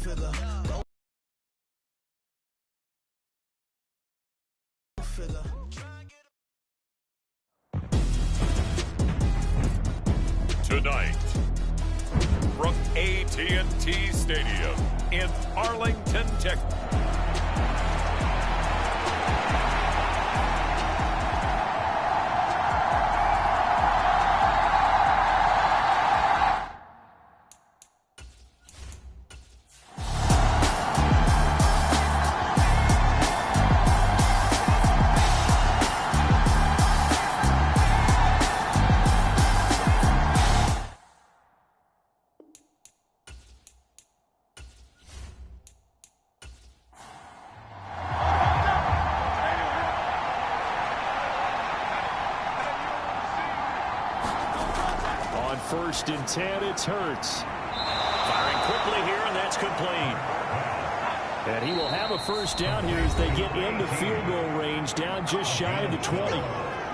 filler. Filler. Tonight, from AT&T Stadium in Arlington, Texas. First and 10, it's Hurts. Firing quickly here, and that's complete. And he will have a first down here as they get into field goal range, down just shy of the 20.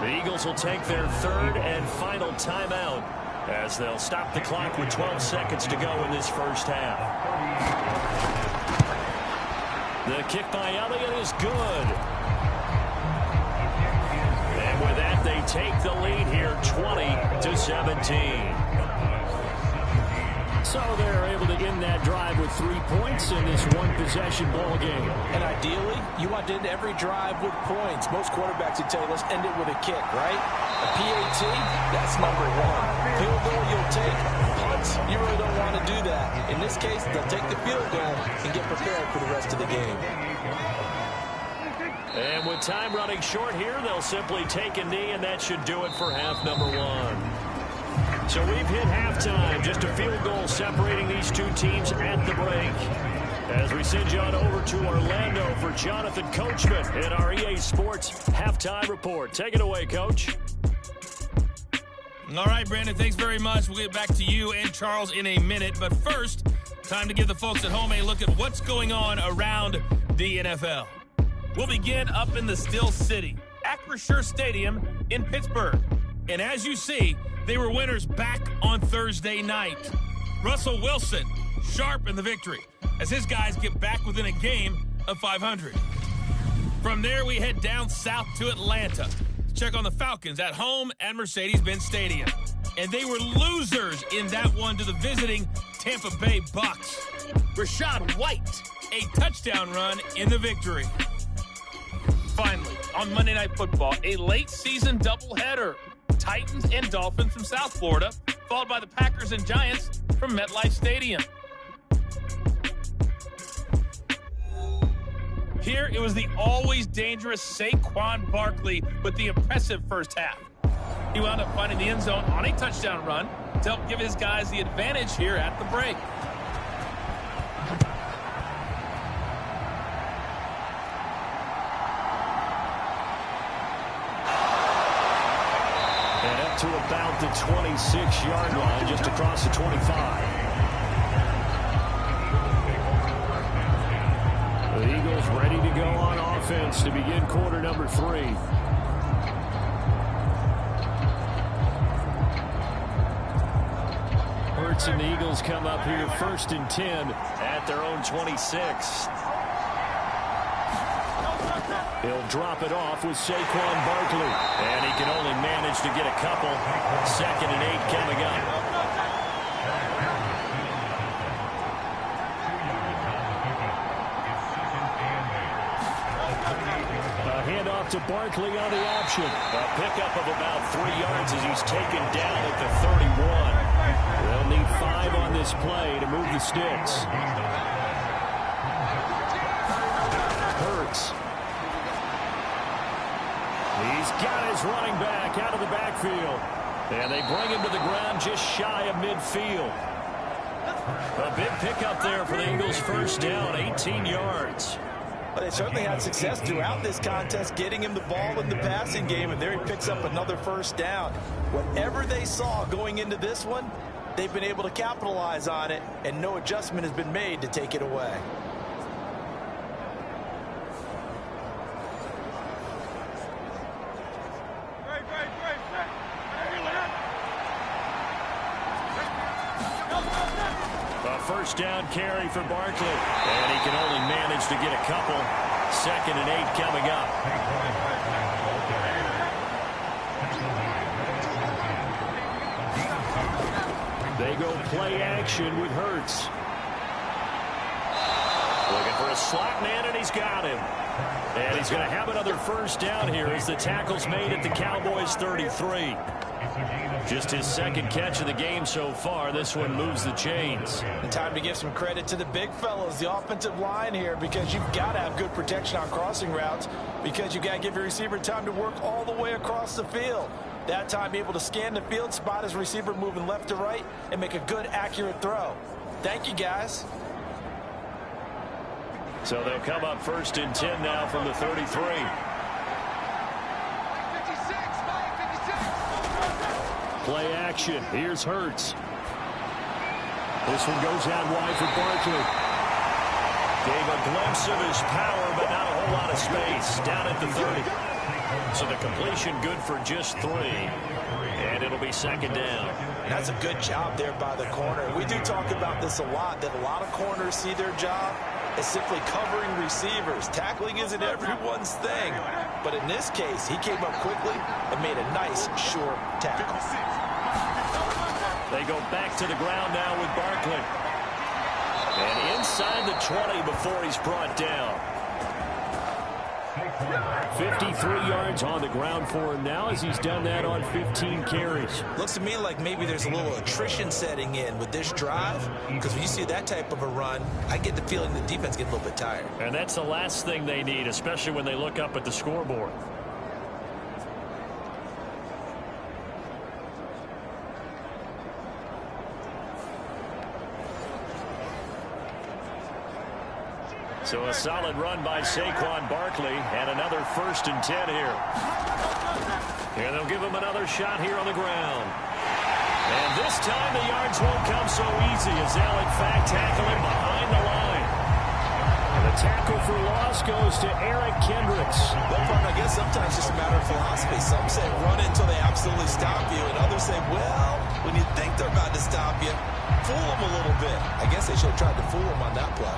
The Eagles will take their third and final timeout as they'll stop the clock with 12 seconds to go in this first half. The kick by Elliott is good. And with that, they take the lead here 20-17. So they're able to end that drive with 3 points in this one-possession ball game. And ideally, you want to end every drive with points. Most quarterbacks would tell you, let's end it with a kick, right? A PAT, that's number one. Field goal you'll take, punts, you really don't want to do that. In this case, they'll take the field goal and get prepared for the rest of the game. And with time running short here, they'll simply take a knee, and that should do it for half number one. So we've hit halftime, just a field goal separating these two teams at the break. As we send you on over to Orlando for Jonathan Coachman in our EA Sports Halftime Report. Take it away, Coach. All right, Brandon, thanks very much. We'll get back to you and Charles in a minute. But first, time to give the folks at home a look at what's going on around the NFL. We'll begin up in the Steel City, Acrisure Stadium in Pittsburgh. And as you see, they were winners back on Thursday night. Russell Wilson, sharp in the victory, as his guys get back within a game of 500. From there, we head down south to Atlanta to check on the Falcons at home at Mercedes-Benz Stadium. And they were losers in that one to the visiting Tampa Bay Bucks. Rachaad White, a touchdown run in the victory. Finally, on Monday Night Football, a late-season doubleheader. Titans and Dolphins from South Florida, followed by the Packers and Giants from MetLife Stadium. Here, it was the always dangerous Saquon Barkley with the impressive first half. He wound up finding the end zone on a touchdown run to help give his guys the advantage here at the break. To about the 26-yard line, just across the 25. The Eagles ready to go on offense to begin quarter number 3. Hurts and the Eagles come up here first and 10 at their own 26. He'll drop it off with Saquon Barkley. And he can only manage to get a couple. 2nd and 8 coming up. A handoff to Barkley on the option. A pickup of about 3 yards as he's taken down at the 31. They'll need 5 on this play to move the sticks. Hurts. He's got his running back out of the backfield. And they bring him to the ground just shy of midfield. A big pickup there for the Eagles' first down, 18 yards. Well, they certainly had success throughout this contest, getting him the ball in the passing game, and there he picks up another first down. Whatever they saw going into this one, they've been able to capitalize on it, and no adjustment has been made to take it away. A first down carry for Barkley. And he can only manage to get a couple. 2nd and 8 coming up. They go play action with Hurts. Looking for a slot man, and he's got him. And he's going to have another first down here as the tackle's made at the Cowboys 33. Just his 2nd catch of the game so far. This one moves the chains. And time to give some credit to the big fellas, the offensive line here, because you've got to have good protection on crossing routes, because you've got to give your receiver time to work all the way across the field. That time, be able to scan the field, spot his receiver moving left to right, and make a good, accurate throw. Thank you, guys. So they'll come up 1st and 10 now from the 33. Play action. Here's Hurts. This one goes out wide for Barkley. Gave a glimpse of his power, but not a whole lot of space. Down at the 30. So the completion good for just 3. And it'll be 2nd down. And that's a good job there by the corner. We do talk about this a lot, that a lot of corners see their job as simply covering receivers. Tackling isn't everyone's thing. But in this case, he came up quickly and made a nice, short tackle. They go back to the ground now with Barkley. And inside the 20 before he's brought down. 53 yards on the ground for him now as he's done that on 15 carries. Looks to me like maybe there's a little attrition setting in with this drive, because when you see that type of a run, I get the feeling the defense gets a little bit tired. And that's the last thing they need, especially when they look up at the scoreboard. So a solid run by Saquon Barkley, and another 1st and 10 here. And they'll give him another shot here on the ground. And this time the yards won't come so easy as they'll in fact tackle him behind the line. And the tackle for loss goes to Eric Kendricks. Well, partner, I guess sometimes it's just a matter of philosophy. Some say run it until they absolutely stop you, and others say, well, when you think they're about to stop you, fool them a little bit. I guess they should have tried to fool them on that play.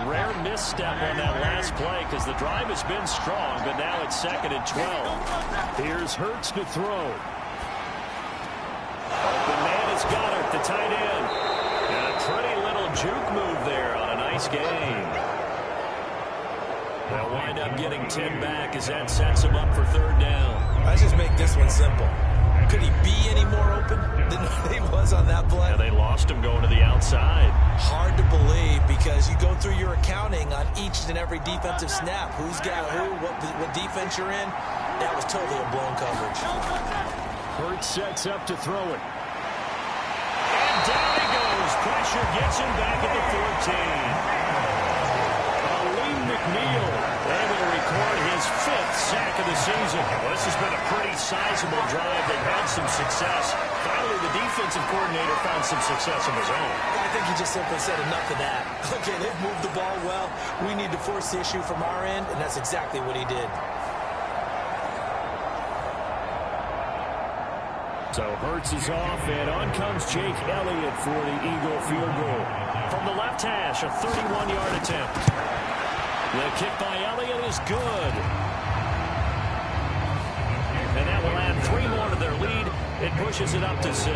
Rare misstep on that last play because the drive has been strong, but now it's 2nd and 12. Here's Hurts to throw. Open man is Goddard, the tight end. And a pretty little juke move there on a nice game. They'll wind up getting 10 back as that sets him up for 3rd down. Let's just make this one simple. Could he be any more open than he was on that play? Yeah, they lost him going to the outside. Hard to believe, because you go through your accounting on each and every defensive snap. Who's got who, what defense you're in. That was totally a blown coverage. Hurts sets up to throw it. And down he goes. Pressure gets him back at the 14. McNeil able to record his 5th sack of the season. Well, this has been a pretty sizable drive. They've had some success. Finally, the defensive coordinator found some success of his own. I think he just simply said enough of that. Okay, they've moved the ball well. We need to force the issue from our end, and that's exactly what he did. So Hurts is off, and on comes Jake Elliott for the Eagle field goal. From the left hash, a 31-yard attempt. The kick by Elliott is good. And that will add 3 more to their lead. It pushes it up to 6.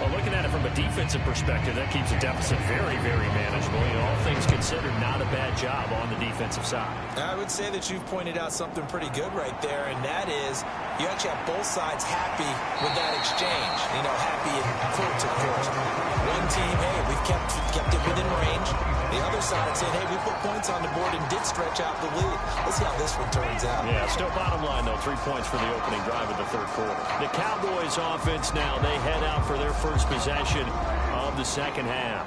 Well, looking at it from a defensive perspective, that keeps the deficit very, very manageable. You know, all things considered, not a bad job on the defensive side. I would say that you've pointed out something pretty good right there, and that is you actually have both sides happy with that exchange. You know, happy in quotes, of course. One team, hey, we've kept it within range. The other side saying, hey, we put points on the board and did stretch out the lead. Let's see how this one turns out. Yeah, still bottom line, though, 3 points for the opening drive of the 3rd quarter. The Cowboys offense now, they head out for their first possession of the 2nd half.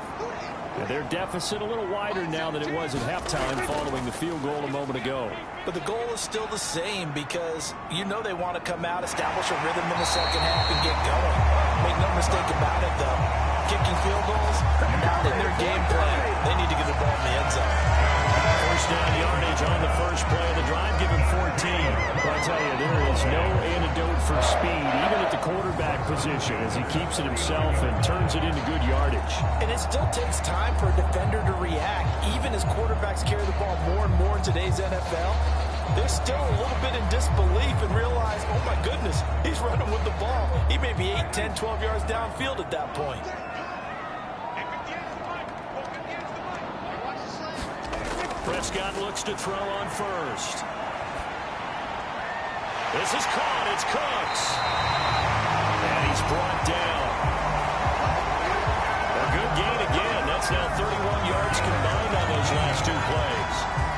And their deficit a little wider now than it was at halftime following the field goal a moment ago. But the goal is still the same, because you know they want to come out, establish a rhythm in the 2nd half, and get going. Make no mistake about it, though. Kicking field goals, not in their game plan. They need to get the ball in the end zone. First down yardage on the first tell you, there is no antidote for speed, even at the quarterback position, as he keeps it himself and turns it into good yardage. And it still takes time for a defender to react. Even as quarterbacks carry the ball more and more in today's NFL, they're still a little bit in disbelief and realize, oh my goodness, he's running with the ball. He may be 8, 10, 12 yards downfield at that point. Prescott looks to throw on first. This is caught. It's Cooks. And he's brought down. A good gain again. That's now 31 yards combined on those last 2 plays.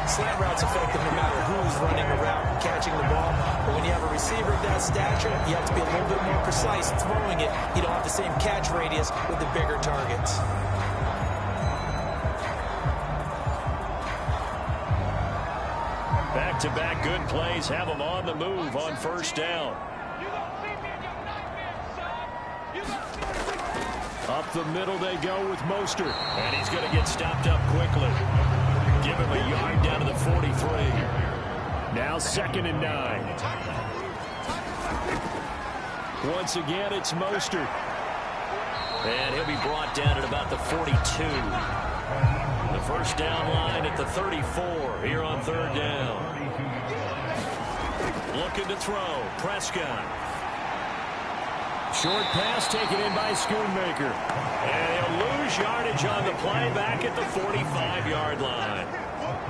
Slant routes effective no matter who's running around and catching the ball. But when you have a receiver of that stature, you have to be a little bit more precise throwing it. You don't have the same catch radius with the bigger targets. Back-to-back good plays have them on the move on first down. Up the middle they go with Mostert. And he's going to get stopped up quickly. Give him a yard down to the 43. Now 2nd and 9. Once again, it's Mostert. And he'll be brought down at about the 42. The first down line at the 34 here on 3rd down. Looking to throw. Prescott. Short pass taken in by Schoonmaker. And he'll lose yardage on the play back at the 45-yard line.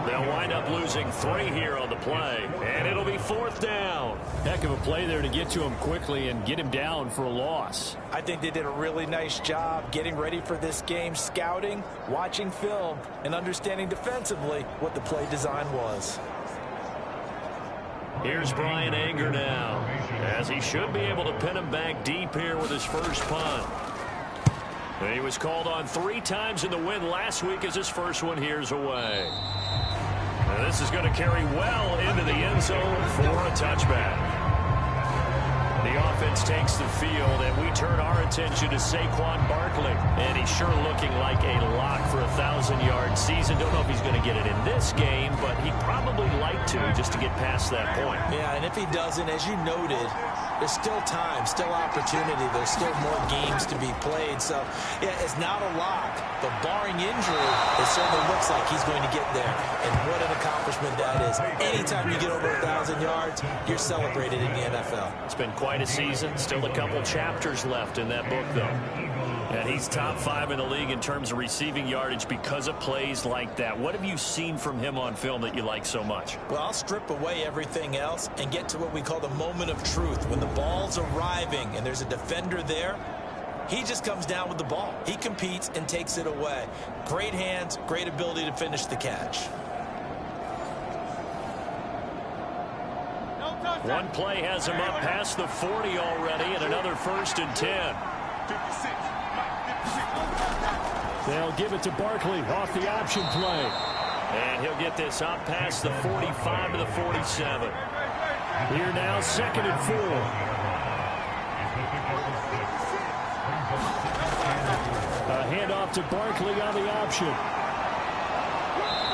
They'll wind up losing 3 here on the play. And it'll be 4th down. Heck of a play there to get to him quickly and get him down for a loss. I think they did a really nice job getting ready for this game, scouting, watching film, and understanding defensively what the play design was. Here's Brian Anger now, as he should be able to pin him back deep here with his first punt. And he was called on 3 times in the win last week as his first one here's away. And this is going to carry well into the end zone for a touchback. The offense takes the field, and we turn our attention to Saquon Barkley. And he's sure looking like a lock for a 1,000-yard season. Don't know if he's going to get it in this game, but he'd probably like to just to get past that point. Yeah, and if he doesn't, as you noted, there's still time, still opportunity. There's still more games to be played. So, yeah, it's not a lock. But barring injury, it certainly looks like he's going to get there. And what an accomplishment that is. Anytime you get over 1,000 yards, you're celebrated in the NFL. It's been quite a season. Still a couple chapters left in that book, though. And he's top 5 in the league in terms of receiving yardage because of plays like that. What have you seen from him on film that you like so much? Well, I'll strip away everything else and get to what we call the moment of truth. When the ball's arriving and there's a defender there, he just comes down with the ball. He competes and takes it away. Great hands, great ability to finish the catch. One play has him up past the 40 already, and another 1st and 10. They'll give it to Barkley off the option play. And he'll get this up past the 45 to the 47. Here now, 2nd and 4. A handoff to Barkley on the option.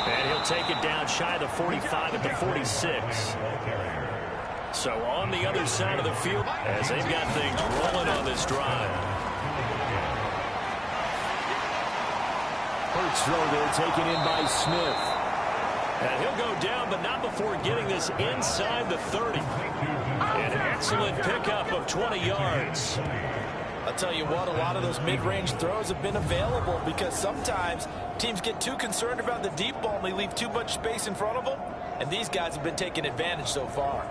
And he'll take it down shy of the 45 at the 46. So on the other side of the field, as they've got things rolling on this drive. Hurts throw there taken in by Smith. And he'll go down, but not before getting this inside the 30. An excellent pickup of 20 yards. I'll tell you what, a lot of those mid-range throws have been available because sometimes teams get too concerned about the deep ball and they leave too much space in front of them. And these guys have been taking advantage so far.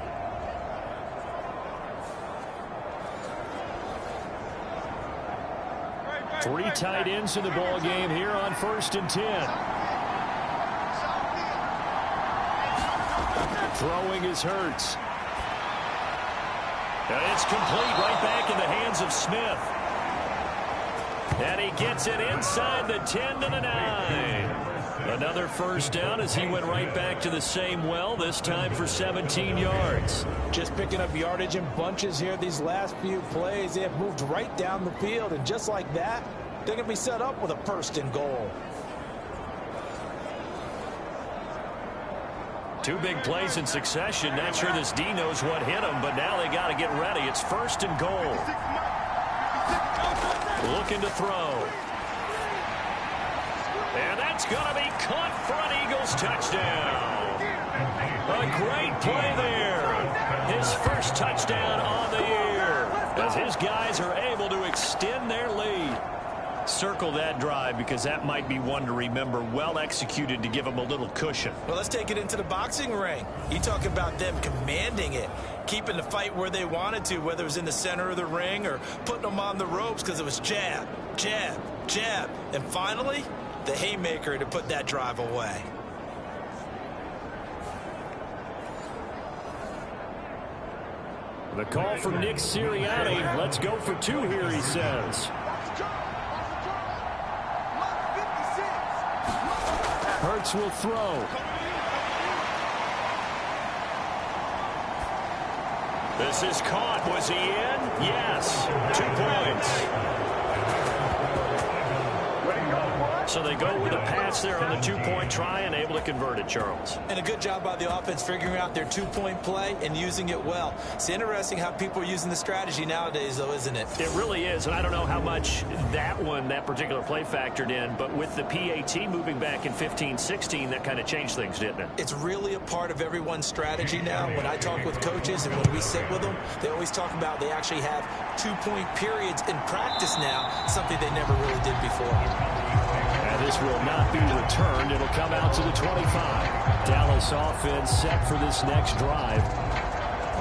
Three tight ends in the ball game here on 1st and 10. Throwing is Hurts. And it's complete right back in the hands of Smith. And he gets it inside the 10 to the 9. Another 1st down as he went right back to the same well, this time for 17 yards. Just picking up yardage in bunches here these last few plays. They have moved right down the field, and just like that, they're going to be set up with a 1st and goal. Two big plays in succession. Not sure this D knows what hit him, but now they got to get ready. It's 1st and goal. Looking to throw. And that's going to be caught for an Eagles touchdown. A great play there. His first touchdown on the year as his guys are able to extend their lead. Circle that drive because that might be one to remember. Well executed to give them a little cushion. Well, let's take it into the boxing ring. You talk about them commanding it, keeping the fight where they wanted to, whether it was in the center of the ring or putting them on the ropes because it was jab, jab, jab. And finally, the haymaker to put that drive away. The call from Nick Sirianni. Let's go for 2 here, he says. Hurts will throw. This is caught. Was he in? Yes. 2 points. So they go with a pass there on the 2-point try and able to convert it, Charles. And a good job by the offense figuring out their 2-point play and using it well. It's interesting how people are using the strategy nowadays, though, isn't it? It really is, and I don't know how much that particular play factored in, but with the PAT moving back in 15-16, that kind of changed things, didn't it? It's really a part of everyone's strategy now. When I talk with coaches and when we sit with them, they always talk about they actually have 2-point periods in practice now, something they never really did before. And this will not be returned. It'll come out to the 25. Dallas offense set for this next drive.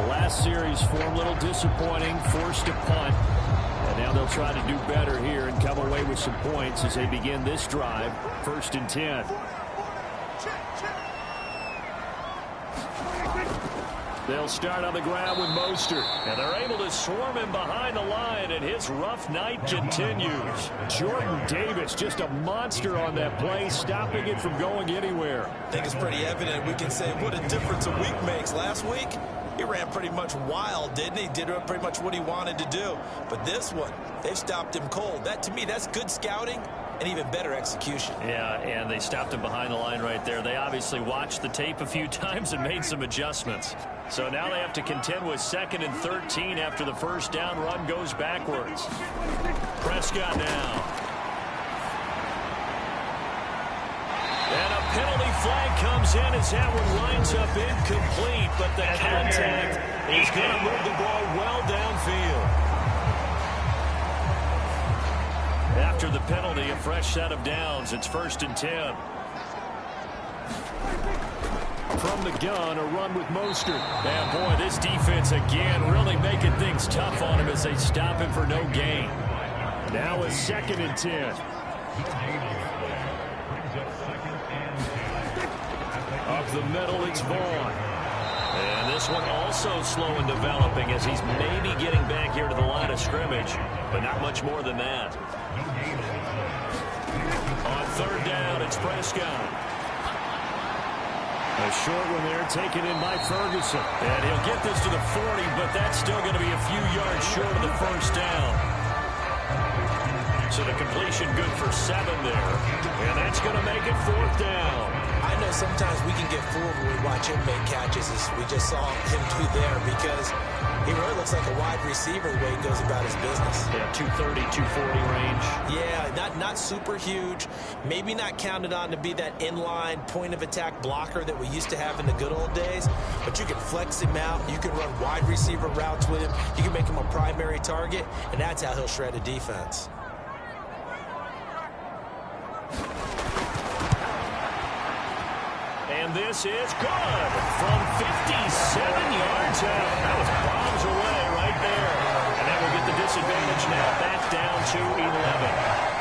The last series form a little disappointing, forced a punt. And now they'll try to do better here and come away with some points as they begin this drive. 1st and 10. They'll start on the ground with Mostert. And they're able to swarm him behind the line, and his rough night continues. Jordan Davis, just a monster on that play, stopping it from going anywhere. I think it's pretty evident. We can say what a difference a week makes. Last week, he ran pretty much wild, didn't he? Did pretty much what he wanted to do. But this one, they've stopped him cold. That, to me, that's good scouting and even better execution. Yeah, and they stopped him behind the line right there. They obviously watched the tape a few times and made some adjustments. So now they have to contend with 2nd and 13 after the first down run goes backwards. Prescott now. And a penalty flag comes in as that one lines up incomplete, but the contact is going to move the ball well downfield. After the penalty, a fresh set of downs. It's 1st and 10. From the gun, a run with Mostert. And boy, this defense again really making things tough on him as they stop him for no gain. Now a 2nd and 10. Up the middle, it's Vaughn. And this one also slow in developing as he's maybe getting back here to the line of scrimmage, but not much more than that. On 3rd down, it's Prescott. A short one there, taken in by Ferguson. And he'll get this to the 40, but that's still going to be a few yards short of the first down. So the completion good for 7 there. And that's going to make it 4th down. I know sometimes we can get fooled when we watch him make catches, as we just saw him do there, because he really looks like a wide receiver the way he goes about his business. Yeah, 230, 240 range. Yeah, not super huge. Maybe not counted on to be that inline point-of-attack blocker that we used to have in the good old days. But you can flex him out. You can run wide receiver routes with him. You can make him a primary target, and that's how he'll shred a defense. And this is good from 57 yards out. That was bombs away right there. And that will get the disadvantage now back down to 11.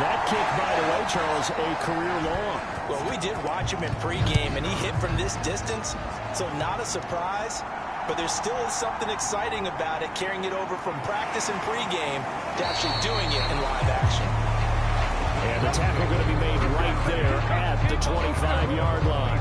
That kick, by the way, Charles, a career long. Well, we did watch him in pregame, and he hit from this distance, so not a surprise. But there still is something exciting about it, carrying it over from practice and pregame to actually doing it in live action. And the tackle going to be made right there at the 25-yard line.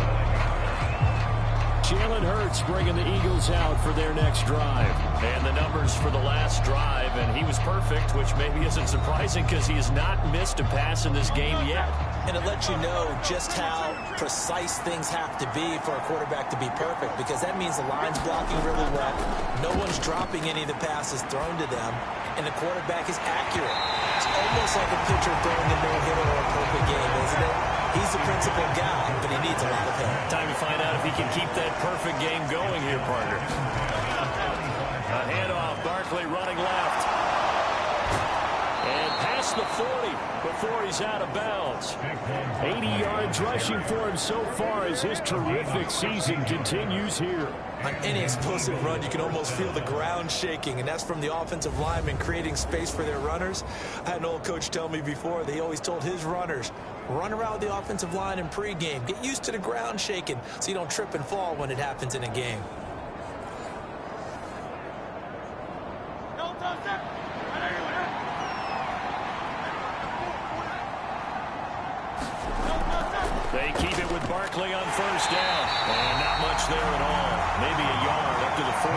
Jalen Hurts bringing the Eagles out for their next drive. And the numbers for the last drive, and he was perfect, which maybe isn't surprising because he has not missed a pass in this game yet. And it lets you know just how precise things have to be for a quarterback to be perfect, because that means the line's blocking really well. No one's dropping any of the passes thrown to them, and the quarterback is accurate. It's almost like a pitcher throwing a no-hitter or a perfect game, isn't it? He's the principal guy, but he needs a lot of help. Time to find out if he can keep that perfect game going here, partner. A handoff, Barkley running left. And past the 40 before he's out of bounds. 80 yards rushing for him so far as his terrific season continues here. On any explosive run, you can almost feel the ground shaking, and that's from the offensive linemen creating space for their runners. I had an old coach tell me before, they always told his runners, run around the offensive line in pregame. Get used to the ground shaking so you don't trip and fall when it happens in a game. They keep it with Barkley on first down. And not much there at all. Maybe a yard up to the 43.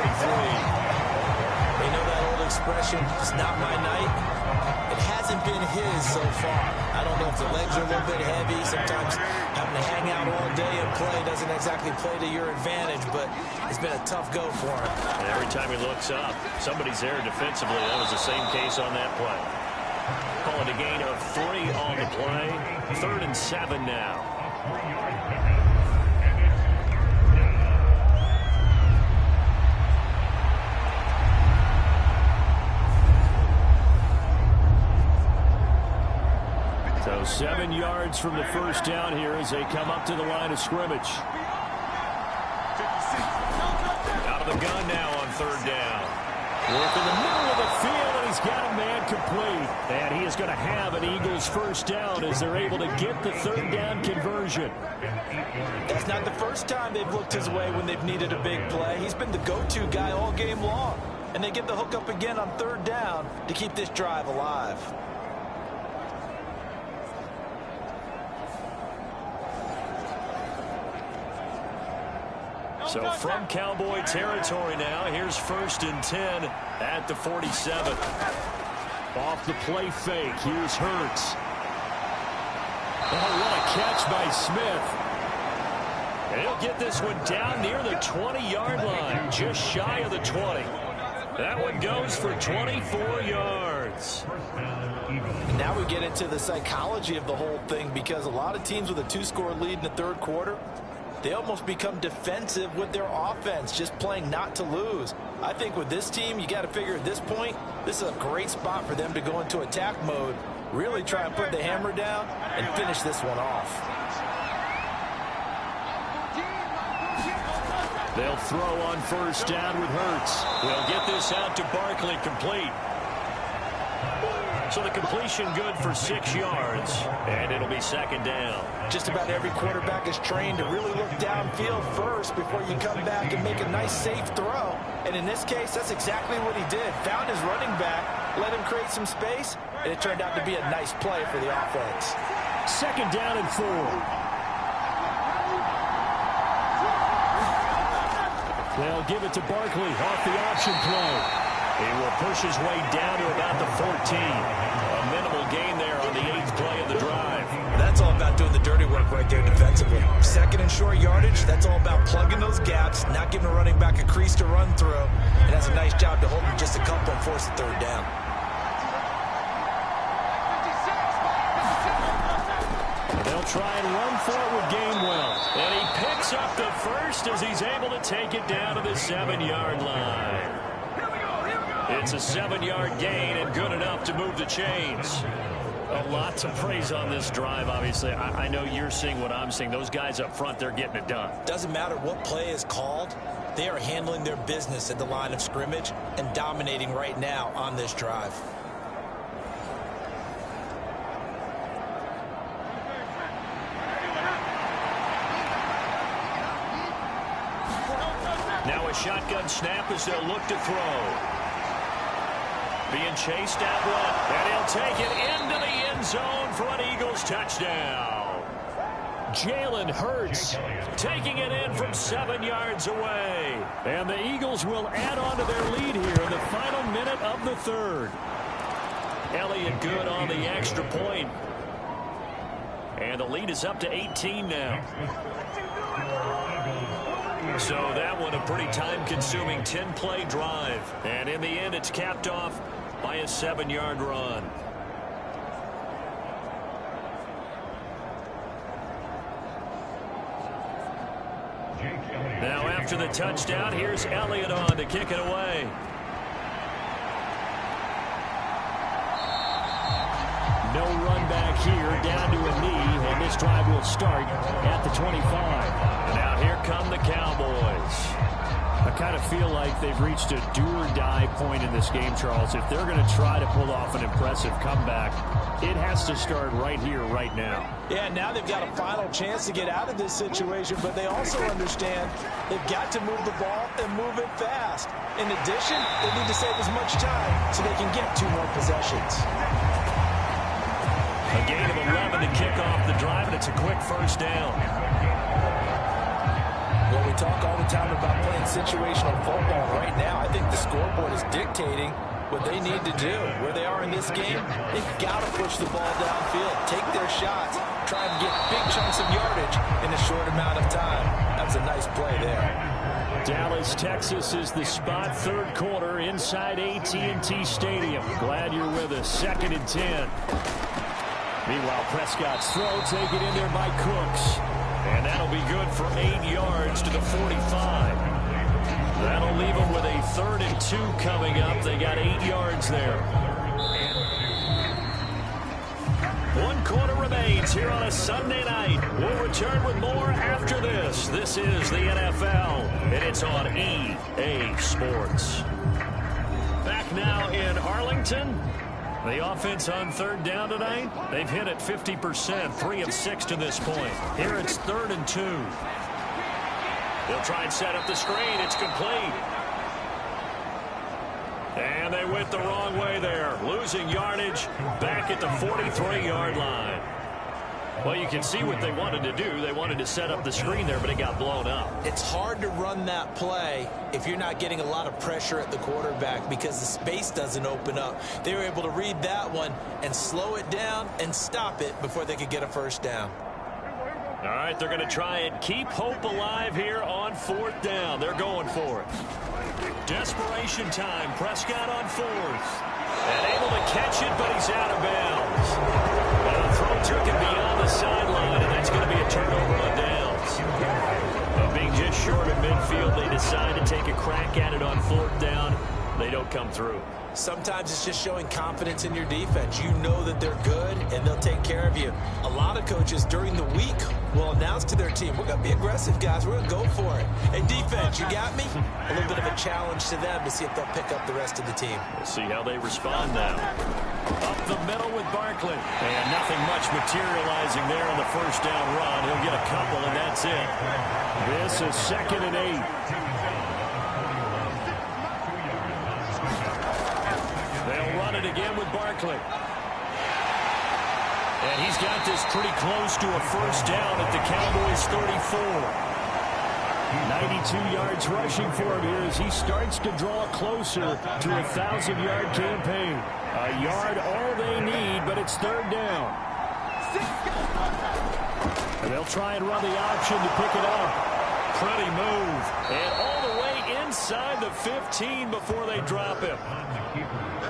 You know that old expression, it's not my night? It hasn't been his so far. I don't know if the legs are a little bit heavy. Sometimes having to hang out all day and play doesn't exactly play to your advantage, but it's been a tough go for him. And every time he looks up, somebody's there defensively. That was the same case on that play. Calling a gain of 3 on the play. 3rd and 7 now. So 7 yards from the first down here as they come up to the line of scrimmage. Out of the gun now on 3rd down. Work in the middle of the field, and he's got a man complete. And he is going to have an Eagles first down as they're able to get the 3rd down conversion. That's not the first time they've looked his way when they've needed a big play. He's been the go-to guy all game long. And they get the hook up again on 3rd down to keep this drive alive. So from Cowboy territory now, here's 1st and 10 at the 47. Off the play fake, here's Hurts. Oh, what a catch by Smith. And he'll get this one down near the 20-yard line, just shy of the 20. That one goes for 24 yards. Now we get into the psychology of the whole thing, because a lot of teams with a 2-score lead in the 3rd quarter, they almost become defensive with their offense, just playing not to lose. I think with this team, you got to figure at this point, this is a great spot for them to go into attack mode, really try and put the hammer down and finish this one off. They'll throw on first down with Hurts. They'll get this out to Barkley, complete. So the completion good for 6 yards, and it'll be 2nd down. Just about every quarterback is trained to really look downfield first before you come back and make a nice, safe throw. And in this case, that's exactly what he did. Found his running back, let him create some space, and it turned out to be a nice play for the offense. 2nd down and 4. They'll give it to Barkley off the option play. He will push his way down to about the 14. A minimal gain there on the 8th play of the drive. That's all about doing the dirty work right there defensively. 2nd and short yardage, that's all about plugging those gaps, not giving a running back a crease to run through. And that's a nice job to hold him just a couple and force the 3rd down. They'll try and run for it with Gainwell. And he picks up the first as he's able to take it down to the 7-yard line. It's a 7-yard gain and good enough to move the chains. A lot to praise on this drive, obviously. I know you're seeing what I'm seeing. Those guys up front, they're getting it done. Doesn't matter what play is called. They are handling their business at the line of scrimmage and dominating right now on this drive. Now a shotgun snap as they'll look to throw. Being chased out left, and he'll take it into the end zone for an Eagles touchdown. Jalen Hurts Taking it in from 7 yards away. And the Eagles will add on to their lead here in the final minute of the 3rd. Elliott good on the extra point. And the lead is up to 18 now. So that one a pretty time-consuming 10-play drive. And in the end, it's capped off by a 7-yard run. Now after the touchdown, here's Elliott on to kick it away. No run back here, down to a knee, and this drive will start at the 25. Now here come the Cowboys. I kind of feel like they've reached a do-or-die point in this game, Charles. If they're going to try to pull off an impressive comeback, it has to start right here, right now. Yeah, now they've got a final chance to get out of this situation, but they also understand they've got to move the ball and move it fast. In addition, they need to save as much time so they can get 2 more possessions. A gain of 11 to kick off the drive, and it's a quick first down. Well, we talk all the time about playing situational football. Right now, I think the scoreboard is dictating what they need to do. Where they are in this game, they've got to push the ball downfield, take their shots, try and get big chunks of yardage in a short amount of time. That was a nice play there. Dallas, Texas is the spot, 3rd quarter inside AT&T Stadium. Glad you're with us. 2nd and 10. Meanwhile, Prescott's throw taken in there by Cooks. And that'll be good for 8 yards to the 45. That'll leave them with a 3rd and 2 coming up. They got 8 yards there. 1 quarter remains here on a Sunday night. We'll return with more after this. This is the NFL, and it's on EA Sports. Back now in Arlington. The offense on 3rd down tonight, they've hit it 50%, 3 of 6 to this point. Here it's 3rd and 2. They'll try and set up the screen. It's complete. And they went the wrong way there, losing yardage back at the 43-yard line. Well, you can see what they wanted to do. They wanted to set up the screen there, but it got blown up. It's hard to run that play if you're not getting a lot of pressure at the quarterback because the space doesn't open up. They were able to read that one and slow it down and stop it before they could get a first down. All right, they're going to try and keep hope alive here on 4th down. They're going for it. Desperation time. Prescott on 4th. And able to catch it, but he's out of bounds. And the throw took him beyond the sideline, and that's going to be a turnover on downs. But being just short of midfield, they decide to take a crack at it on 4th down. They don't come through. Sometimes it's just showing confidence in your defense. You know that they're good, and they'll take care of you. A lot of coaches during the week will announce to their team, we're going to be aggressive, guys. We're going to go for it. Hey, defense, you got me? A little bit of a challenge to them to see if they'll pick up the rest of the team. We'll see how they respond now. Up the middle with Barkley. And nothing much materializing there on the first down run. He'll get a couple, and that's it. This is 2nd and 8. They'll run it again with Barkley. And he's got this pretty close to a first down at the Cowboys 34. 92 yards rushing for him here as he starts to draw closer to a 1,000-yard campaign. A yard all they need, but it's 3rd down. And they'll try and run the option to pick it up. Pretty move. And all the way inside the 15 before they drop him.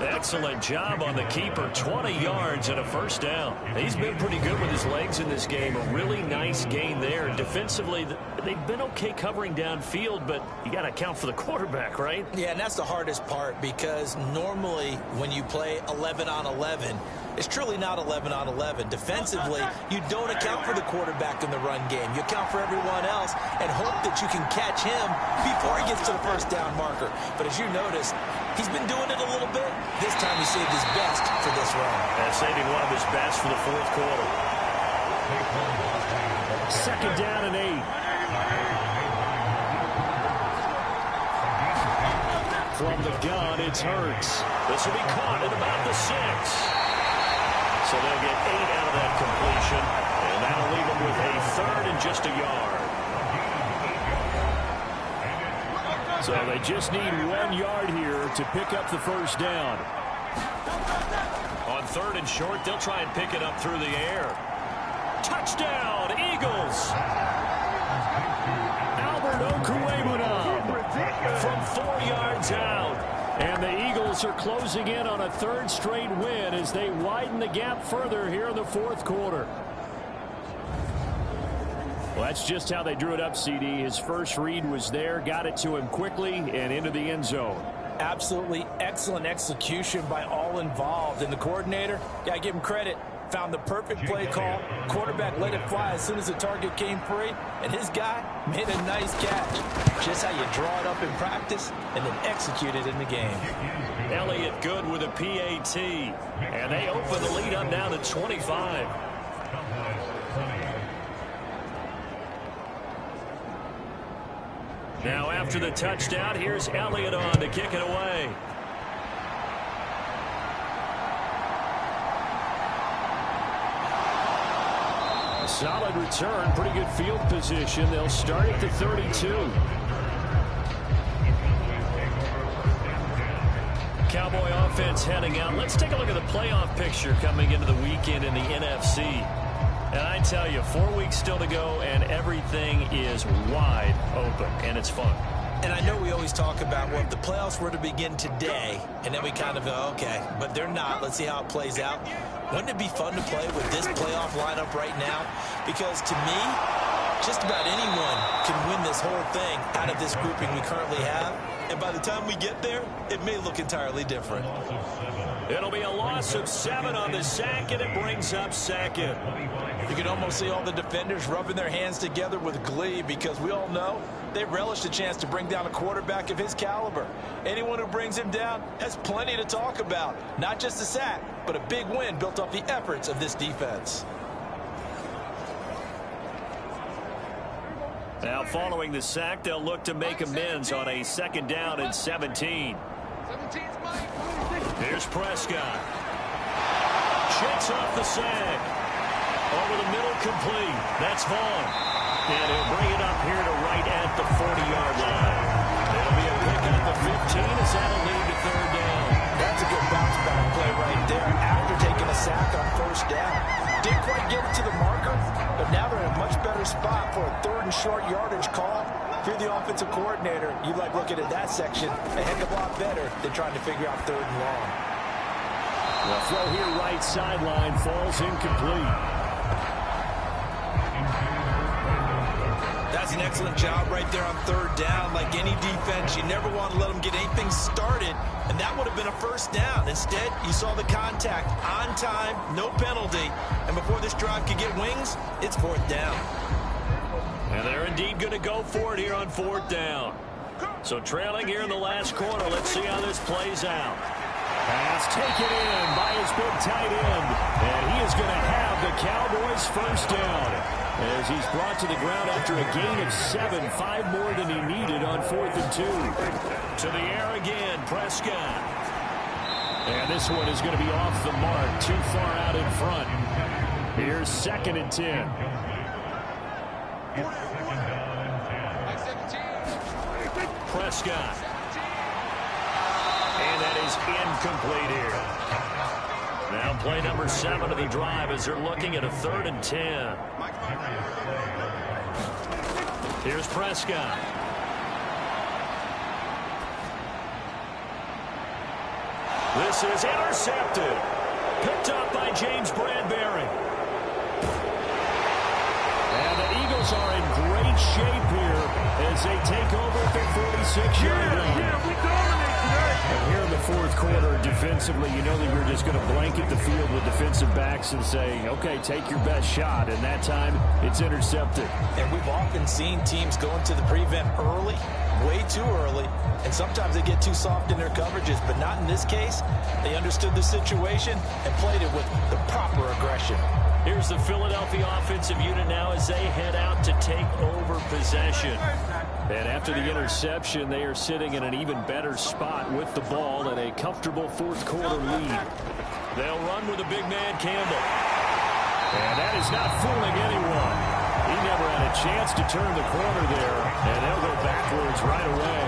Excellent job on the keeper. 20 yards and a first down. He's been pretty good with his legs in this game. A really nice gain there. Defensively, they've been okay covering downfield, but you got to account for the quarterback, right? Yeah, and that's the hardest part because normally when you play 11 on 11, it's truly not 11 on 11. Defensively, you don't account for the quarterback in the run game. You account for everyone else and hope that you can catch him before he gets to the first down marker. But as you noticed, he's been doing it a little bit. This time he saved his best for this run. And saving one of his best for the 4th quarter. 2nd down and 8. From the gun, it's Hurts. This will be caught at about the 6. So they'll get 8 out of that completion, and that'll leave them with a 3rd and just a yard. So they just need 1 yard here to pick up the first down. On 3rd and short, they'll try and pick it up through the air. Touchdown, Eagles. Albert Okwuegbunam from 4 yards out. And the Eagles are closing in on a third straight win as they widen the gap further here in the fourth quarter. Well, that's just how they drew it up, CD. His first read was there, got it to him quickly, and into the end zone. Absolutely excellent execution by all involved. And the coordinator, got to give him credit, found the perfect play call. Quarterback let it fly as soon as the target came free, and his guy made a nice catch. Just how you draw it up in practice and then execute it in the game. Elliott good with a PAT, and they open the lead up now to 25. Now after the touchdown, here's Elliott on to kick it away. A solid return, pretty good field position. They'll start at the 32. Cowboy offense heading out. Let's take a look at the playoff picture coming into the weekend in the NFC. And I tell you, 4 weeks still to go, and everything is wide open, and it's fun. And I know we always talk about, well, if the playoffs were to begin today, and then we kind of go, okay, but they're not. Let's see how it plays out. Wouldn't it be fun to play with this playoff lineup right now? Because to me, just about anyone can win this whole thing out of this grouping we currently have. And by the time we get there, it may look entirely different. It'll be a loss of 7 on the sack, and it brings up second. You can almost see all the defenders rubbing their hands together with glee because we all know they relish the chance to bring down a quarterback of his caliber. Anyone who brings him down has plenty to talk about. Not just a sack, but a big win built off the efforts of this defense. Now following the sack, they'll look to make amends on a 2nd down and 17. Here's Prescott. Shakes off the sack. Over the middle, complete. That's Vaughn. And he'll bring it up here to right at the 40-yard line. It'll be a pick at the 15 as that'll lead to 3rd down. That's a good bounce back play right there after taking a sack on 1st down. Didn't quite get it to the marker, but now they're in a much better spot for a 3rd and short yardage call. If you're the offensive coordinator, you like looking at that section a heck of a lot better than trying to figure out 3rd and long. The throw here right sideline falls incomplete. That's an excellent job right there on 3rd down. Like any defense, you never want to let them get anything started, and that would have been a 1st down. Instead, you saw the contact on time, no penalty, and before this drive could get wings, it's 4th down. And they're indeed going to go for it here on 4th down. So trailing here in the last quarter, let's see how this plays out. Pass taken in by his big tight end, and he is going to have the Cowboys' 1st down. As he's brought to the ground after a gain of 7, 5 more than he needed on 4th and 2. To the air again, Prescott. And this one is going to be off the mark, too far out in front. Here's 2nd and 10. Prescott. And that is incomplete here. Now play number 7 of the drive as they're looking at a 3rd and 10. Here's Prescott. This is intercepted. Picked up by James Bradbury. And the Eagles are in great shape here as they take over at their 46-yard line. And here in the 4th quarter, defensively, you know that you're just going to blanket the field with defensive backs and say, okay, take your best shot. And that time, it's intercepted. And we've often seen teams go into the prevent early, way too early, and sometimes they get too soft in their coverages, but not in this case. They understood the situation and played it with the proper aggression. Here's the Philadelphia offensive unit now as they head out to take over possession. And after the interception, they are sitting in an even better spot with the ball and a comfortable 4th quarter lead. They'll run with a big man, Campbell. And that is not fooling anyone. He never had a chance to turn the corner there, and they'll go backwards right away.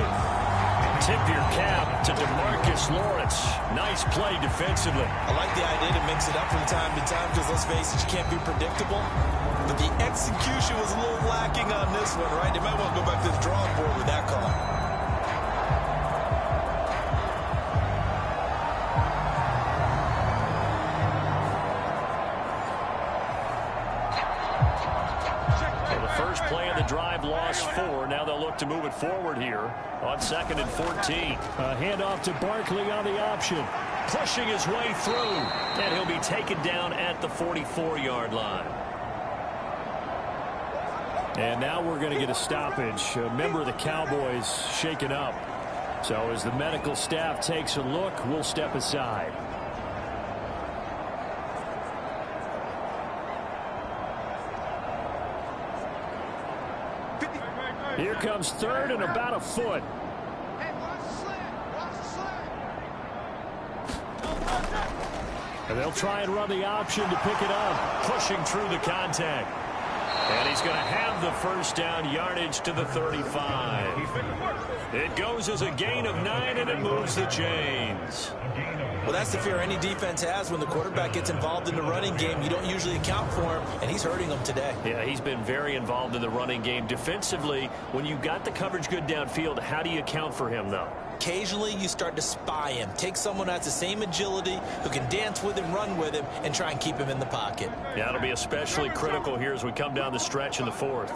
Tip your cap to DeMarcus Lawrence. Nice play defensively. I like the idea to mix it up from time to time because, let's face it, you can't be predictable. But the execution was a little lacking on this one, right? They might want to go back to the drawing board with that call. Play of the drive lost 4. Now they'll look to move it forward here on 2nd and 14. A handoff to Barkley on the option. Pushing his way through. And he'll be taken down at the 44-yard line. And now we're going to get a stoppage. A member of the Cowboys shaken up. So as the medical staff takes a look, we'll step aside. Here comes 3rd and about a foot. And they'll try and run the option to pick it up. Pushing through the contact. And he's going to have the first down, yardage to the 35. It goes as a gain of 9, and it moves the chains. Well, that's the fear any defense has when the quarterback gets involved in the running game. You don't usually account for him, and he's hurting them today. Yeah, he's been very involved in the running game. Defensively, when you got the coverage good downfield, how do you account for him, though? Occasionally, you start to spy him. Take someone that's the same agility, who can dance with him, run with him, and try and keep him in the pocket. Yeah, it'll be especially critical here as we come down the stretch in the 4th.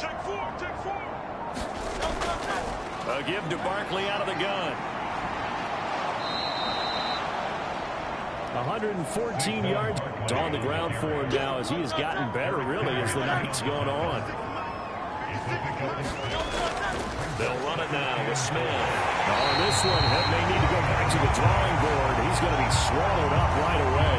Check 4. A give to Barkley out of the gun. 114 yards on the ground for him now as he has gotten better, really, as the night's gone on. They'll run it now with Smith. On this one, Head may need to go back to the drawing board. He's going to be swallowed up right away.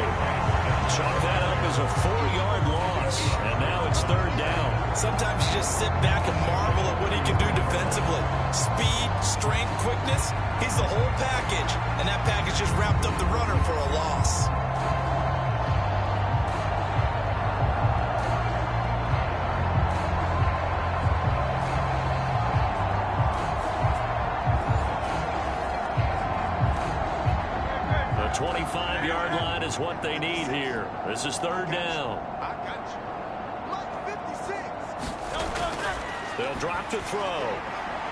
Chalk that up as a 4-yard loss, and now it's 3rd down. Sometimes you just sit back and marvel at what he can do defensively. Speed, strength, quickness, he's the whole package, and that package just wrapped up the runner for a loss. The 25-yard line is what they need here. This is 3rd down. They'll drop to throw.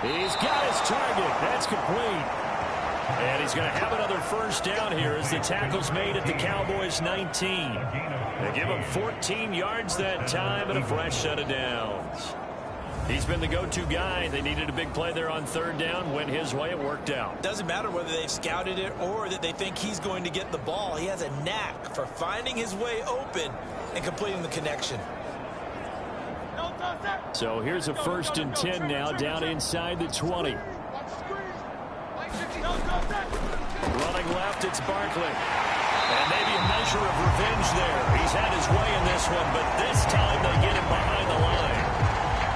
He's got his target. That's complete. And he's going to have another first down here as the tackle's made at the Cowboys' 19. They give him 14 yards that time and a fresh set of downs. He's been the go-to guy. They needed a big play there on 3rd down. Went his way. It worked out. Doesn't matter whether they've scouted it or that they think he's going to get the ball. He has a knack for finding his way open and completing the connection. So here's a 1st and 10 now down inside the 20. Running left, it's Barkley. And maybe a measure of revenge there. He's had his way in this one, but this time they get him behind the line.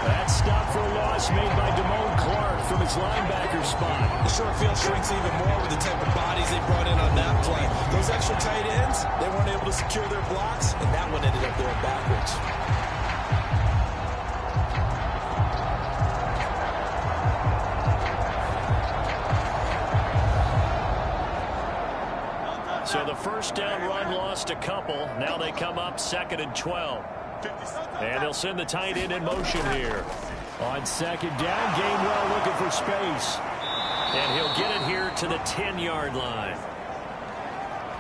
That stop for a loss made by Damone Clark from his linebacker spot. The short field shrinks even more with the type of bodies they brought in on that play. Those extra tight ends, they weren't able to secure their blocks, and that one ended up going backwards. So the first down run lost a couple. Now they come up 2nd and 12. And they'll send the tight end in motion here. On 2nd down, Gainwell looking for space. And he'll get it here to the 10-yard line.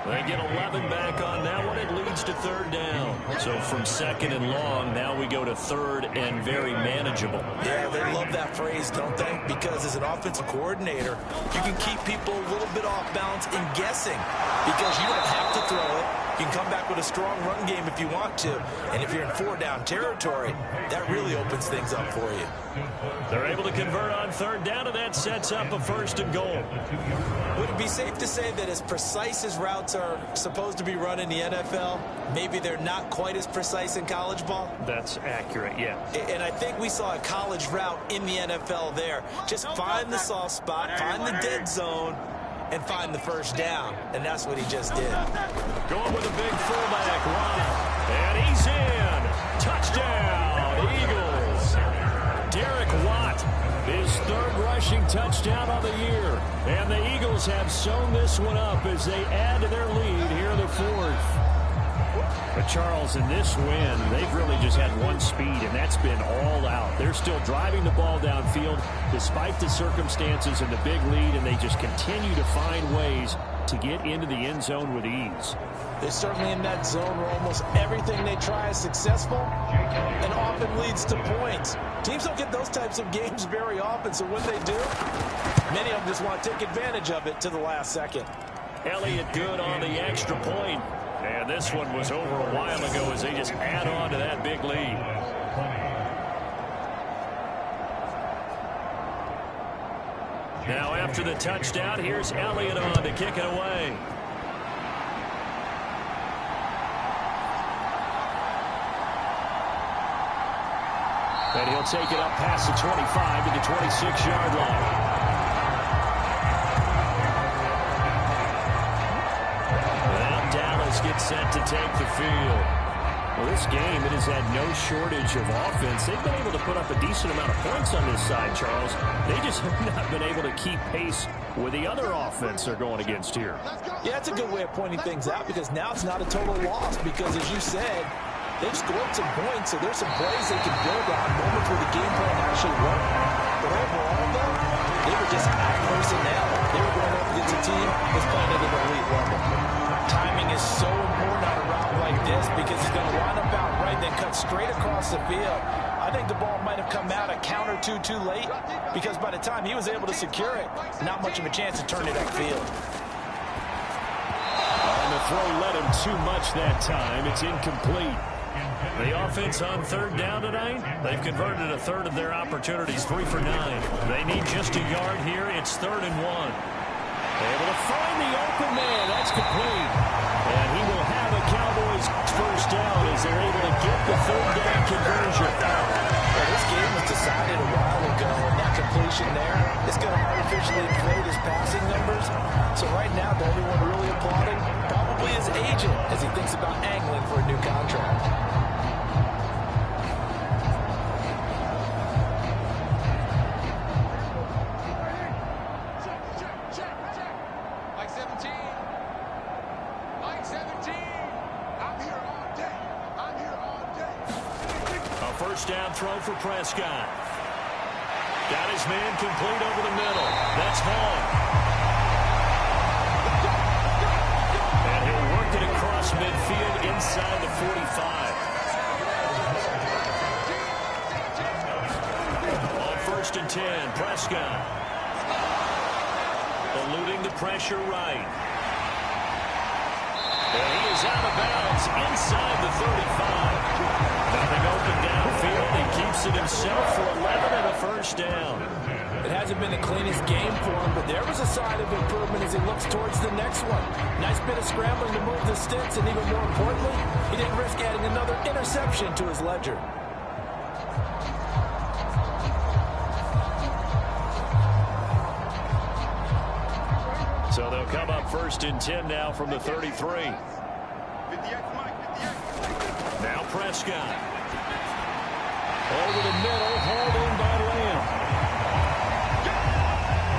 They get 11 back on that one. It leads to 3rd down. So from 2nd and long, now we go to 3rd and very manageable. Yeah, they love that phrase, don't they? Because as an offensive coordinator, you can keep people a little bit off balance in guessing because you don't have to throw it. You can come back with a strong run game if you want to. And if you're in 4-down territory, that really opens things up for you. They're able to convert on 3rd down, and that sets up a 1st and goal. Would it be safe to say that as precise as routes are supposed to be run in the NFL, maybe they're not quite as precise in college ball? That's accurate, yeah. And I think we saw a college route in the NFL there. Just find the soft spot, find the dead zone, and find the 1st down. And that's what he just did. Going with a big fullback, Watt. And he's in. Touchdown, Eagles. Derek Watt, his 3rd right rushing touchdown on the year. And the Eagles have sewn this one up as they add to their lead here in the fourth. But Charles, in this win, they've really just had one speed, and that's been all out. They're still driving the ball downfield despite the circumstances and the big lead, and they just continue to find ways to get into the end zone with ease. They're certainly in that zone where almost everything they try is successful and often leads to points. Teams don't get those types of games very often, so when they do, many of them just want to take advantage of it to the last second. Elliott good on the extra point. And this one was over a while ago as they just add on to that big lead. Now after the touchdown, here's Elliott on to kick it away. And he'll take it up past the 25 to the 26-yard line. Gets set to take the field. Well, this game, it has had no shortage of offense. They've been able to put up a decent amount of points on this side, Charles. They just have not been able to keep pace with the other offense they're going against here. Yeah, that's a good way of pointing things out because now it's not a total loss because, as you said, they've scored some points, so there's some plays they can build on, moments where the game plan actually worked. But overall, though, they were just out personnel. They were going up against a team that's playing at an elite level. Timing is so important on a route like this because he's going to line up out right, then cut straight across the field. I think the ball might have come out a count or two too late because by the time he was able to secure it, not much of a chance to turn it upfield. And the throw led him too much that time. It's incomplete. The offense on third down tonight, they've converted a third of their opportunities, 3 for 9. They need just a yard here. It's 3rd and 1. Able to find the open man. That's complete. And he will have a Cowboys first down as they're able to get the third down conversion. Well, this game was decided a while ago, and that completion there is going to artificially inflate his passing numbers. So right now, the only one really applauding probably his agent as he thinks about angling for a new contract. Down throw for Prescott. Got his man complete over the middle. That's Hall. And he'll work it across midfield inside the 45. On 1st and 10, Prescott. Eluding the pressure right. And he is out of bounds inside the 35. Nothing open downfield. He keeps it himself for 11 and a first down. It hasn't been the cleanest game for him, but there was a sign of improvement as he looks towards the next one. Nice bit of scrambling to move the sticks, and even more importantly, he didn't risk adding another interception to his ledger. So they'll come up 1st and 10 now from the 33. Now Prescott. Over the middle, hauled in by Lamb.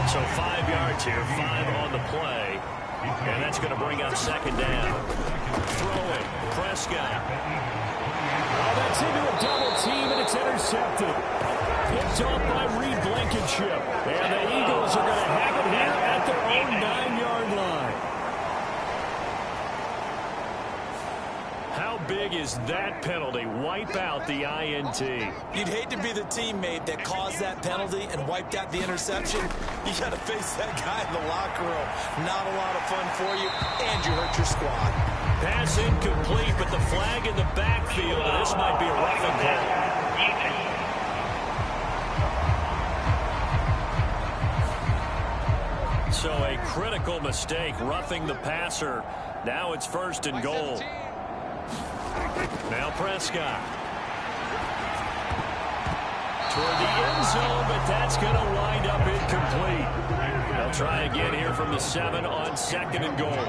So 5 yards here, 5 on the play. And that's going to bring up 2nd down. Throwing, Prescott. Oh, that's into a double team, and it's intercepted. Picked off by Reed Blankenship. And the Eagles are going to have it here at their own 9-yard line. How big is that penalty? Wipe out the INT. You'd hate to be the teammate that caused that penalty and wiped out the interception. You got to face that guy in the locker room. Not a lot of fun for you, and you hurt your squad. Pass incomplete, but the flag in the backfield. This might be a roughing call. So a critical mistake, roughing the passer. Now it's 1st and goal. Now Prescott. Toward the end zone, but that's going to wind up incomplete. They'll try again here from the 7 on 2nd and goal.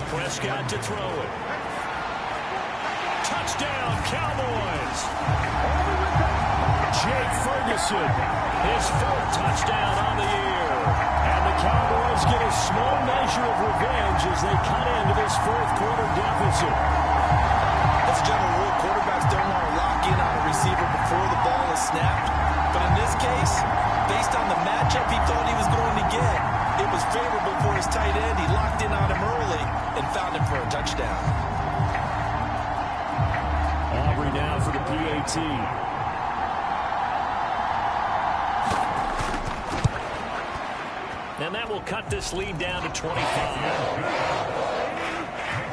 Prescott to throw it. Touchdown, Cowboys. Jake Ferguson His 4th touchdown on the year. And the Cowboys get a small measure of revenge as they cut into this 4th quarter deficit. As a general rule, quarterbacks don't want to lock in on a receiver before the ball is snapped. But in this case, based on the matchup he thought he was going to get, it was favorable for his tight end. He locked in on him early and found him for a touchdown. Aubrey now for the PAT. And that will cut this lead down to 25.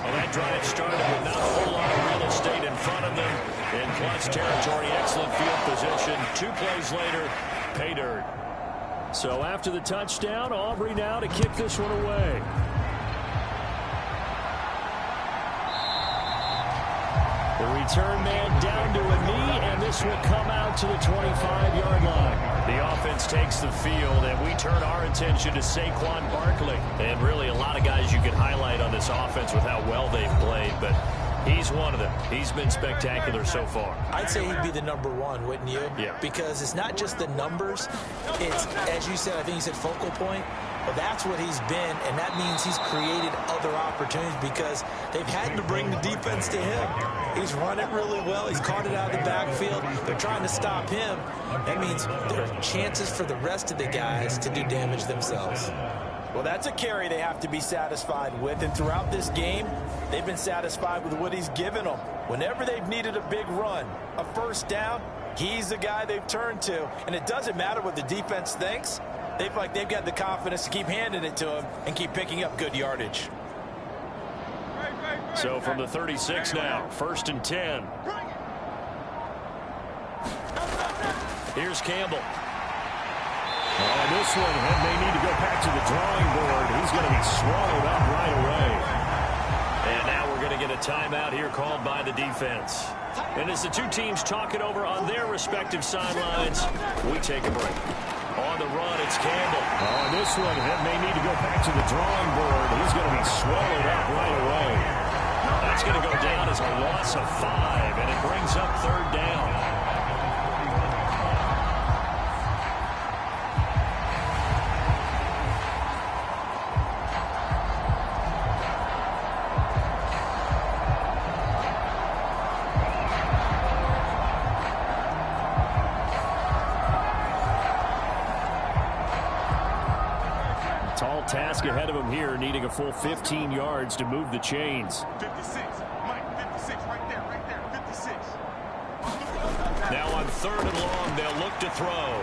Well, that drive started with not a whole lot of real estate in front of them. In clutch territory, excellent field position. 2 plays later, pay dirt. So after the touchdown, Aubrey now to kick this one away. The return man down to a knee, and this will come out to the 25-yard line. The offense takes the field, and we turn our attention to Saquon Barkley. And really a lot of guys you can highlight on this offense with how well they've played, but he's one of them. He's been spectacular so far. I'd say he'd be the number 1, wouldn't you? Yeah. Because it's not just the numbers. It's, as you said, I think you said focal point. But that's what he's been, and that means he's created other opportunities because they've had to bring the defense to him. He's run it really well. He's caught it out of the backfield. They're trying to stop him. That means there are chances for the rest of the guys to do damage themselves. Well, that's a carry they have to be satisfied with, and throughout this game, they've been satisfied with what he's given them. Whenever they've needed a big run, a first down, he's the guy they've turned to, and it doesn't matter what the defense thinks. They've got the confidence to keep handing it to him and keep picking up good yardage. So from the 36 now, 1st and 10. Here's Campbell. And this one, and they need to go back to the drawing board. He's going to be swallowed up right away. And now we're going to get a timeout here called by the defense. And as the 2 teams talk it over on their respective sidelines, we take a break. On the run, it's Campbell. On this one, and they need to go back to the drawing board. He's going to be swallowed up right away. That's going to go down as a loss of 5, and it brings up 3rd down. Task ahead of him here, needing a full 15 yards to move the chains. 56, Mike, 56, right there, 56. Now on 3rd and long, they'll look to throw.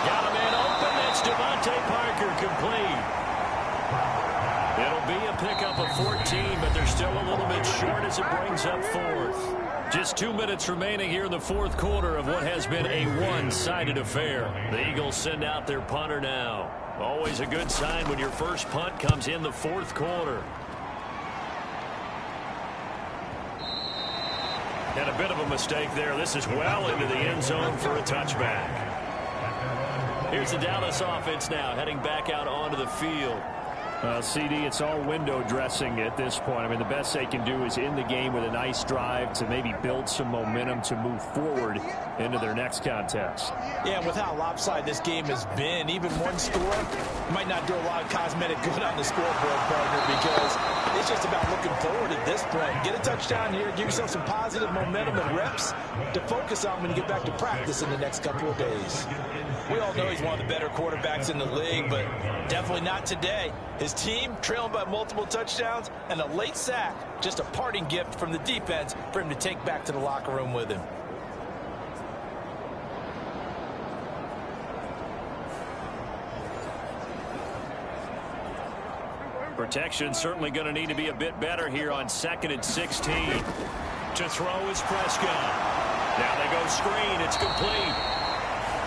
Got a man open, that's Devontae Parker, complete. It'll be a pickup of 14, but they're still a little bit short as it brings up 4th. Just 2 minutes remaining here in the 4th quarter of what has been a one-sided affair. The Eagles send out their punter now. Always a good sign when your first punt comes in the 4th quarter. And a bit of a mistake there. This is well into the end zone for a touchback. Here's the Dallas offense now heading back out onto the field. CD, it's all window dressing at this point. I mean, the best they can do is end the game with a nice drive to maybe build some momentum to move forward into their next contest. Yeah, and with how lopsided this game has been, even one score might not do a lot of cosmetic good on the scoreboard, partner, because it's just about looking forward at this point. Get a touchdown here, give yourself some positive momentum and reps to focus on when you get back to practice in the next couple of days. We all know he's one of the better quarterbacks in the league, but definitely not today. His team trailing by multiple touchdowns and a late sack, just a parting gift from the defense for him to take back to the locker room with him. Protection certainly going to need to be a bit better here on 2nd and 16. To throw is Prescott. Now they go screen. It's complete.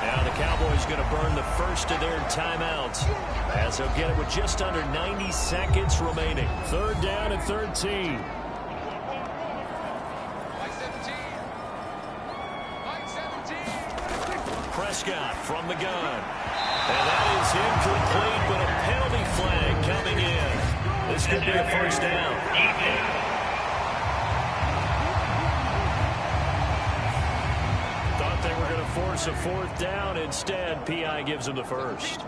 Now the Cowboys going to burn the first of their timeouts as they'll get it with just under 90 seconds remaining. 3rd down and 13. Prescott from the gun. And that is incomplete, but a penalty flag coming in. This could be a first down. a fourth down. Instead, P.I. gives him the first.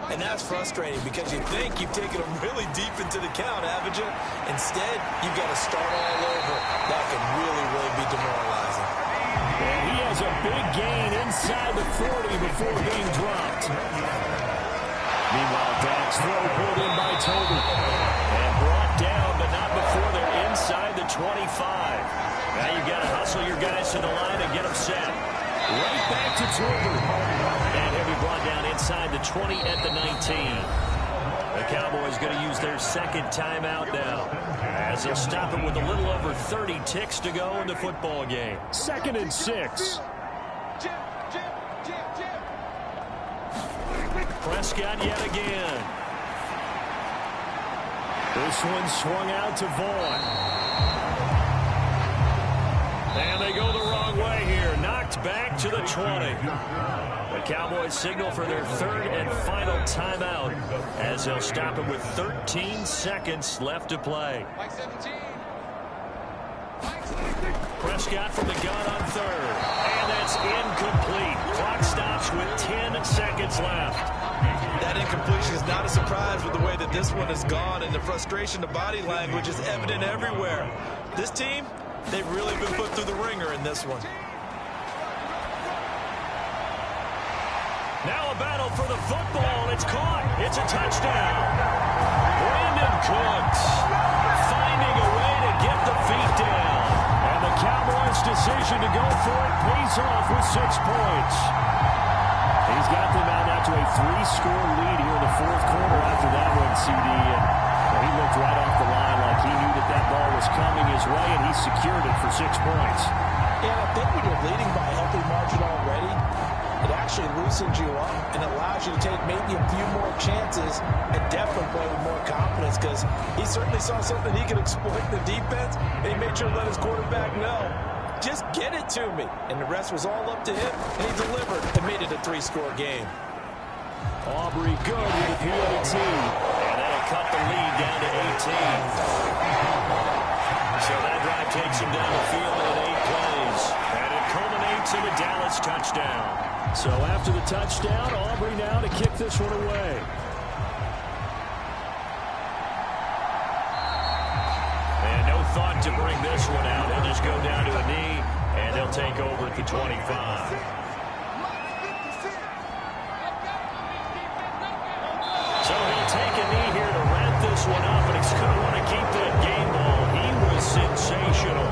And that's frustrating because you think you've taken them really deep into the count, haven't you? Instead, you've got to start all over. That can really, really be demoralizing. And he has a big gain inside the 40 before being dropped. Meanwhile, Dak's throw pulled in by Toby. And brought down, but not before they're inside the 25. Now you've got to hustle your guys to the line and get them set. Right back to Toby. And he'll be brought down inside the 20 at the 19. The Cowboys going to use their second timeout now, as they'll stop it with a little over 30 ticks to go in the football game. 2nd and 6. Prescott yet again. This one swung out to Vaughn. And they go the wrong way here. Knocked back to the 20. The Cowboys signal for their third and final timeout, as they'll stop it with 13 seconds left to play. Prescott from the gun on third. And that's incomplete. Clock stops with 10 seconds left. That incompletion is not a surprise with the way that this one has gone, and the frustration, the body language is evident everywhere. This team, they've really been put through the ringer in this one. Now a battle for the football. It's caught. It's a touchdown. Brandon Cooks finding a way to get the feet down. And the Cowboys' decision to go for it pays off with 6 points. He's got them out to a 3-score lead here in the fourth quarter after that one, CD. And he looked right off the line like he knew that that ball was coming his way, and he secured it for 6 points. Yeah, I think when you're leading by a healthy margin already, it actually loosens you up and allows you to take maybe a few more chances and definitely play with more confidence, because he certainly saw something he could exploit in the defense, and he made sure to let his quarterback know, just get it to me. And the rest was all up to him, and he delivered and made it a 3-score game. Aubrey good with the PAT. And that'll cut the lead down to 18. So that drive takes him down the field in 8 plays. And it culminates in a Dallas touchdown. So after the touchdown, Aubrey now to kick this one away. And no thought to bring this one out. He'll just go down to a knee, and they'll take over at the 25. So he'll take a knee here to wrap this one up, and he's going to want to keep that game ball. He was sensational.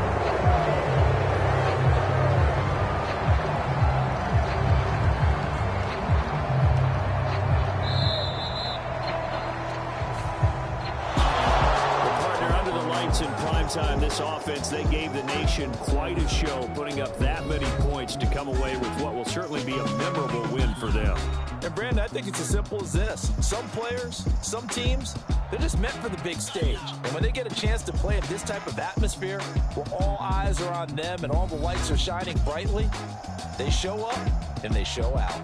In primetime, this offense, they gave the nation quite a show, putting up that many points to come away with what will certainly be a memorable win for them. And Brandon, I think it's as simple as this. Some players, some teams, they're just meant for the big stage. And when they get a chance to play in this type of atmosphere, where all eyes are on them and all the lights are shining brightly, they show up and they show out.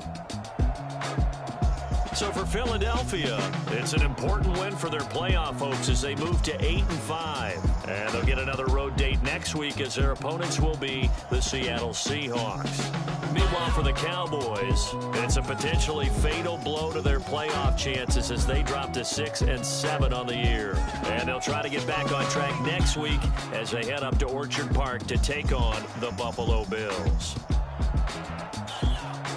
So for Philadelphia, it's an important win for their playoff hopes as they move to 8-5. And they'll get another road date next week as their opponents will be the Seattle Seahawks. Meanwhile, for the Cowboys, it's a potentially fatal blow to their playoff chances as they drop to 6-7 on the year. And they'll try to get back on track next week as they head up to Orchard Park to take on the Buffalo Bills.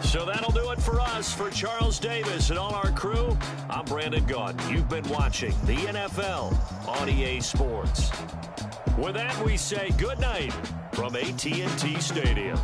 So that'll do it for us. For Charles Davis and all our crew, I'm Brandon Gaudin. You've been watching the NFL on EA Sports. With that, we say good night from AT&T Stadium.